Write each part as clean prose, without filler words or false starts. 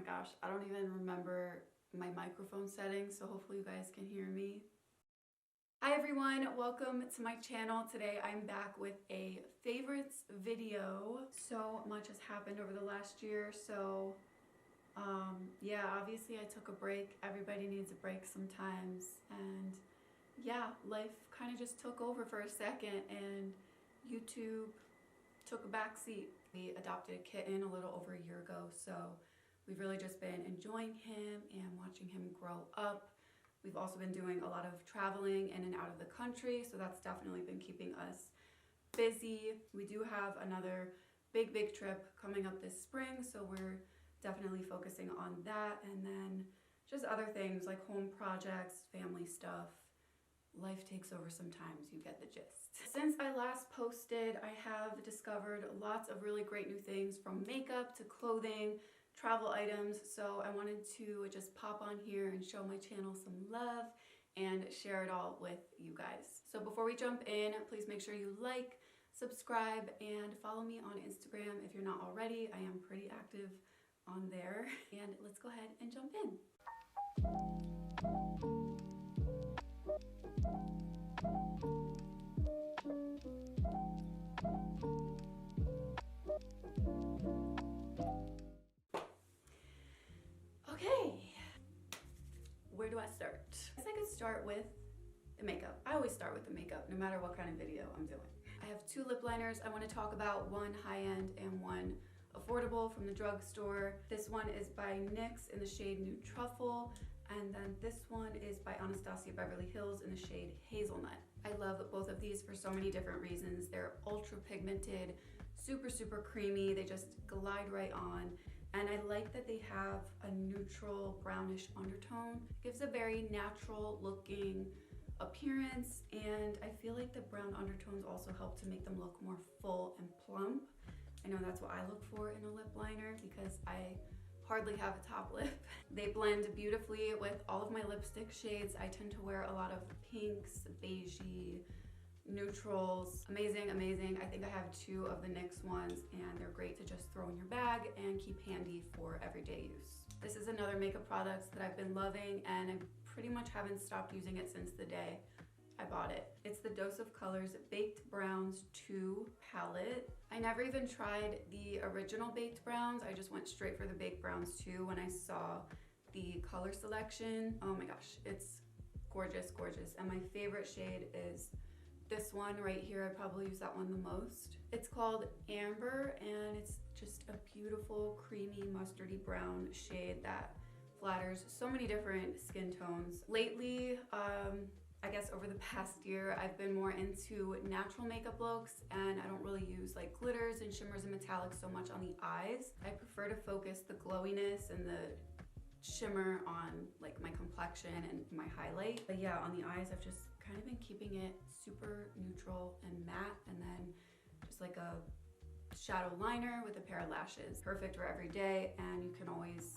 gosh, I don't even remember my microphone settings, so hopefully you guys can hear me. Hi everyone, welcome to my channel. Today I'm back with a favorites video. So much has happened over the last year, so yeah, obviously I took a break. Everybody needs a break sometimes, and yeah, life kind of just took over for a second and YouTube took a back seat. We adopted a kitten a little over a year ago, so we've really just been enjoying him and watching him grow up. We've also been doing a lot of traveling in and out of the country, so that's definitely been keeping us busy. We do have another big trip coming up this spring, so we're definitely focusing on that, and then just other things like home projects, family stuff. Life takes over sometimes, you get the gist. Since I last posted, I have discovered lots of really great new things, from makeup to clothing, travel items, so I wanted to just pop on here and show my channel some love and share it all with you guys. So before we jump in, please make sure you like, subscribe, and follow me on Instagram if you're not already. I am pretty active on there, and let's go ahead and jump in. Okay, where do I start? I guess I could start with the makeup. I always start with the makeup, no matter what kind of video I'm doing. I have two lip liners I want to talk about, one high-end and one affordable from the drugstore. This one is by NYX in the shade Nude Truffle, and then this one is by Anastasia Beverly Hills in the shade Hazelnut. I love both of these for so many different reasons. They're ultra pigmented, super creamy. They just glide right on. And I like that they have a neutral brownish undertone. It gives a very natural looking appearance, and I feel like the brown undertones also help to make them look more full and plump. I know that's what I look for in a lip liner because I hardly have a top lip. They blend beautifully with all of my lipstick shades. I tend to wear a lot of pinks, beigey, neutrals. Amazing. I think I have two of the NYX ones, and they're great to just throw in your bag and keep handy for everyday use. This is another makeup product that I've been loving, and I pretty much haven't stopped using it since the day I bought it. It's the Dose of Colors Baked Browns 2 palette. I never even tried the original Baked Browns. I just went straight for the Baked Browns 2 when I saw the color selection. Oh my gosh, it's gorgeous. And my favorite shade is this one right here. I probably use that one the most. It's called Amber, and it's just a beautiful creamy mustardy brown shade that flatters so many different skin tones. Lately, I guess over the past year, I've been more into natural makeup looks, and I don't really use like glitters and shimmers and metallics so much on the eyes. I prefer to focus the glowiness and the shimmer on like my complexion and my highlight. But yeah, on the eyes, I've just kind of been keeping it super neutral and matte, and then just like a shadow liner with a pair of lashes. Perfect for every day, and you can always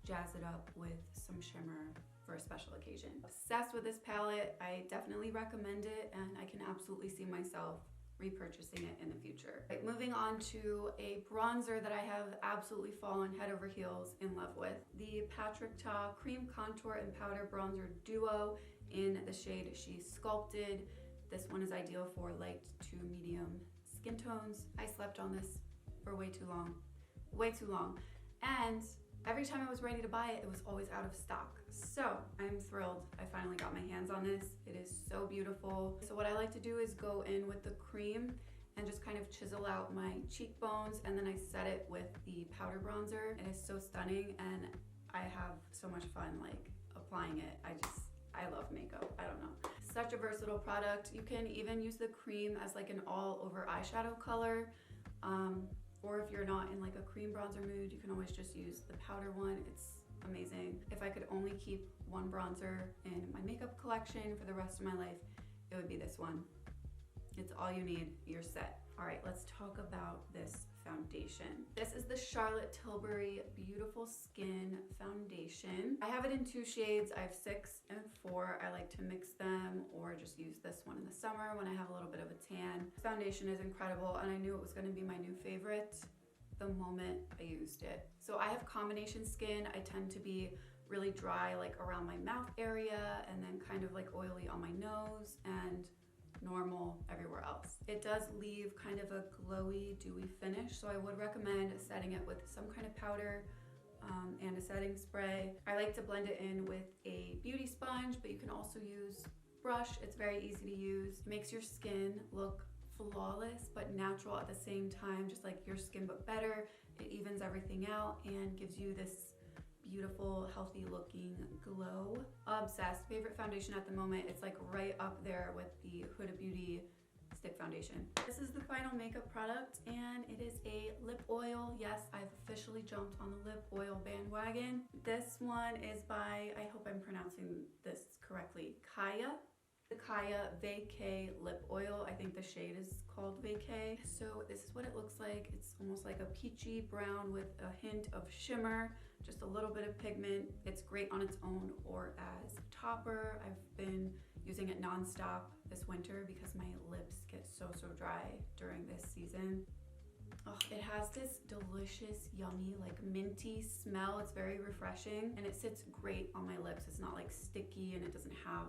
jazz it up with some shimmer for a special occasion. Obsessed with this palette. I definitely recommend it, and I can absolutely see myself repurchasing it in the future. Right, moving on to a bronzer that I have absolutely fallen head over heels in love with. The Patrick Ta Cream Contour and Powder Bronzer Duo in the shade She's Sculpted. This one is ideal for light to medium skin tones. I slept on this for way too long. And every time I was ready to buy it, it was always out of stock. So I'm thrilled I finally got my hands on this. It is so beautiful. So what I like to do is go in with the cream and just kind of chisel out my cheekbones, and then I set it with the powder bronzer. It is so stunning, and I have so much fun like applying it. I love makeup, I don't know. Such a versatile product. You can even use the cream as like an all over eyeshadow color. Or if you're not in like a cream bronzer mood, you can always just use the powder one. It's amazing. If I could only keep one bronzer in my makeup collection for the rest of my life, it would be this one. It's all you need, you're set. All right, let's talk about this foundation. This is the Charlotte Tilbury Beautiful Skin Foundation. I have it in two shades. I have 6 and 4. I like to mix them or just use this one in the summer when I have a little bit of a tan. This foundation is incredible, and I knew it was going to be my new favorite the moment I used it. So I have combination skin. I tend to be really dry like around my mouth area and then kind of like oily on my nose and normal everywhere else. It does leave kind of a glowy, dewy finish, so I would recommend setting it with some kind of powder and a setting spray. I like to blend it in with a beauty sponge, but you can also use brush. It's very easy to use. It makes your skin look flawless but natural at the same time, just like your skin but better. It evens everything out and gives you this beautiful, healthy looking glow. Obsessed. Favorite foundation at the moment. It's like right up there with the Huda Beauty stick foundation. This is the final makeup product and it is a lip oil. Yes, I've officially jumped on the lip oil bandwagon. This one is by, I hope I'm pronouncing this correctly, Caia. The Caia Vacay lip oil. I think the shade is called Vacay. So this is what it looks like. It's almost like a peachy brown with a hint of shimmer, just a little bit of pigment. It's great on its own or as a topper. I've been using it nonstop this winter because my lips get so dry during this season. Oh, it has this delicious, yummy, like minty smell. It's very refreshing and it sits great on my lips. It's not like sticky and it doesn't have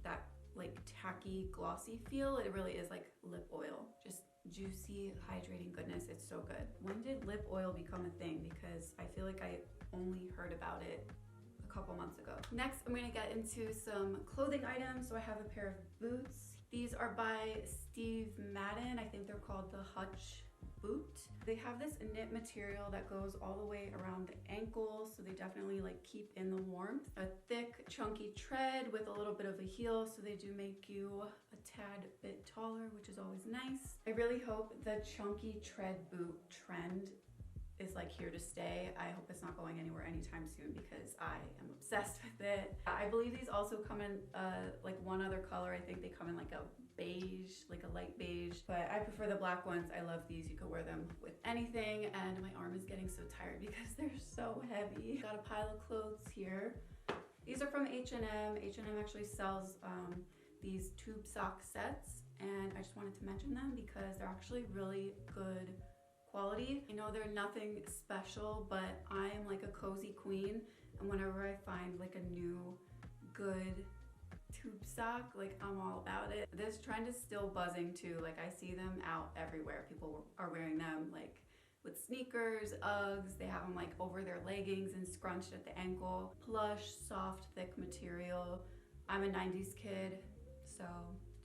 that like tacky glossy feel. It really is like lip oil, just juicy, hydrating goodness. It's so good. When did lip oil become a thing? Because I feel like I only heard about it a couple months ago. Next, I'm gonna get into some clothing items. So I have a pair of boots. These are by Steve Madden. I think they're called the Hutch boot. They have this knit material that goes all the way around the ankle, so they definitely like keep in the warmth. A thick chunky tread with a little bit of a heel, so they do make you a tad bit taller, which is always nice. I really hope the chunky tread boot trend is like here to stay. I hope it's not going anywhere anytime soon because I am obsessed with it. I believe these also come in like one other color. I think they come in like a beige, like a light beige, but I prefer the black ones. I love these. You could wear them with anything, and my arm is getting so tired because they're so heavy. Got a pile of clothes here. These are from H&M. H&M actually sells these tube sock sets, and I just wanted to mention them because they're actually really good quality. I know they're nothing special, but I am like a cozy queen, and whenever I find like a new good tube sock, like I'm all about it. This trend is still buzzing too. Like I see them out everywhere. People are wearing them like with sneakers, Uggs. They have them like over their leggings and scrunched at the ankle. Plush, soft, thick material. I'm a 90s kid, so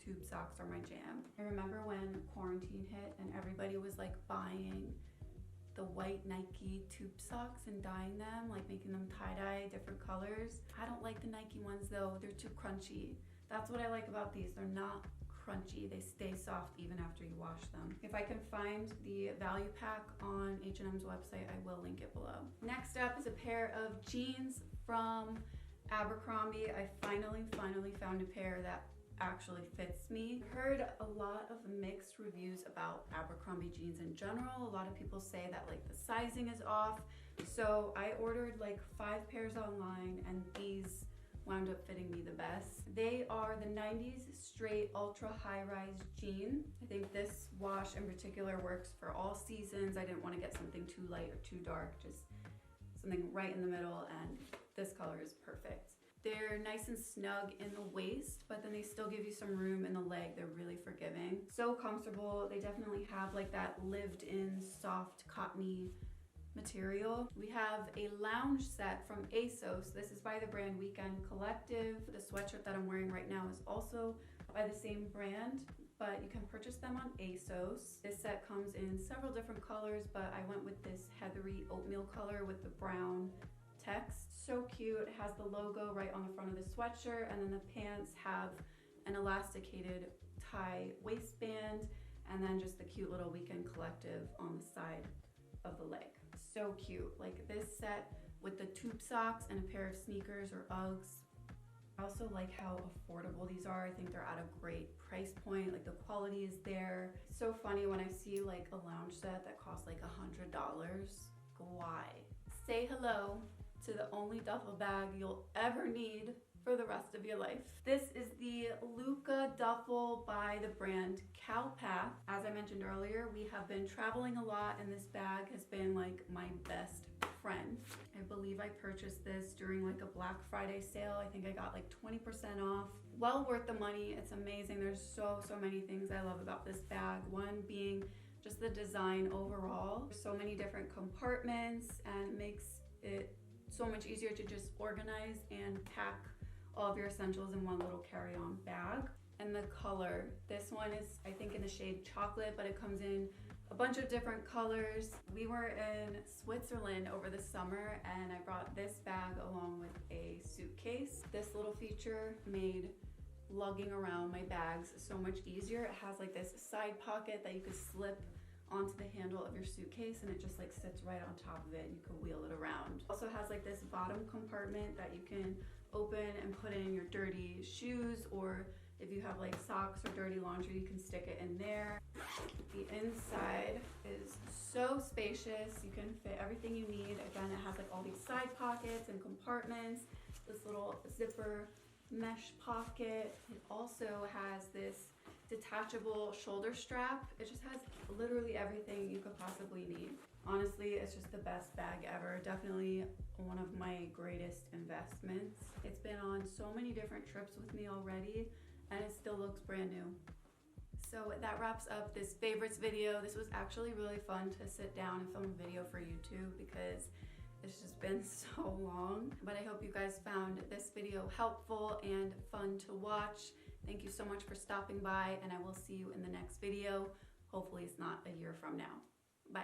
tube socks are my jam. I remember when quarantine hit and everybody was like buying the white Nike tube socks and dyeing them, like making them tie-dye different colors. I don't like the Nike ones though, they're too crunchy. That's what I like about these, they're not crunchy, they stay soft even after you wash them. If I can find the value pack on H&M's website, I will link it below. Next up is a pair of jeans from Abercrombie. I finally found a pair that actually fits me. Heard a lot of mixed reviews about Abercrombie jeans in general. A lot of people say that like the sizing is off. So I ordered like 5 pairs online and these wound up fitting me the best. They are the 90s straight ultra high-rise jean. I think this wash in particular works for all seasons. I didn't want to get something too light or too dark, just something right in the middle, and this color is perfect. They're nice and snug in the waist, but then they still give you some room in the leg. They're really forgiving. So comfortable. They definitely have like that lived-in soft cottony material. We have a lounge set from ASOS. This is by the brand Weekend Collective. The sweatshirt that I'm wearing right now is also by the same brand, but you can purchase them on ASOS. This set comes in several different colors, but I went with this heathery oatmeal color with the brown text. So cute. It has the logo right on the front of the sweatshirt, and then the pants have an elasticated tie waistband, and then just the cute little Weekend Collective on the side of the leg. So cute. Like this set with the tube socks and a pair of sneakers or Uggs. I also like how affordable these are. I think they're at a great price point. Like the quality is there. It's so funny when I see like a lounge set that costs like $100. Why? Say hello to the only duffel bag you'll ever need for the rest of your life. This is the Luka duffel by the brand Calpak. As I mentioned earlier, we have been traveling a lot and this bag has been like my best friend. I believe I purchased this during like a Black Friday sale. I think I got like 20% off. Well worth the money. It's amazing. There's so many things I love about this bag. One being just the design overall. There's so many different compartments and it makes it so much easier to just organize and pack all of your essentials in one little carry-on bag. And the color, this one is I think in the shade chocolate, but it comes in a bunch of different colors. We were in Switzerland over the summer and I brought this bag along with a suitcase. This little feature made lugging around my bags so much easier. It has like this side pocket that you could slip onto the handle of your suitcase and it just like sits right on top of it and you can wheel it around. Also has like this bottom compartment that you can open and put in your dirty shoes, or if you have like socks or dirty laundry, you can stick it in there. The inside is so spacious. You can fit everything you need. Again, it has like all these side pockets and compartments, this little zipper mesh pocket. It also has this detachable shoulder strap. It just has literally everything you could possibly need. Honestly, it's just the best bag ever. Definitely one of my greatest investments. It's been on so many different trips with me already and it still looks brand new. So that wraps up this favorites video. This was actually really fun to sit down and film a video for YouTube because it's just been so long. But I hope you guys found this video helpful and fun to watch. Thank you so much for stopping by and I will see you in the next video. Hopefully it's not a year from now. Bye.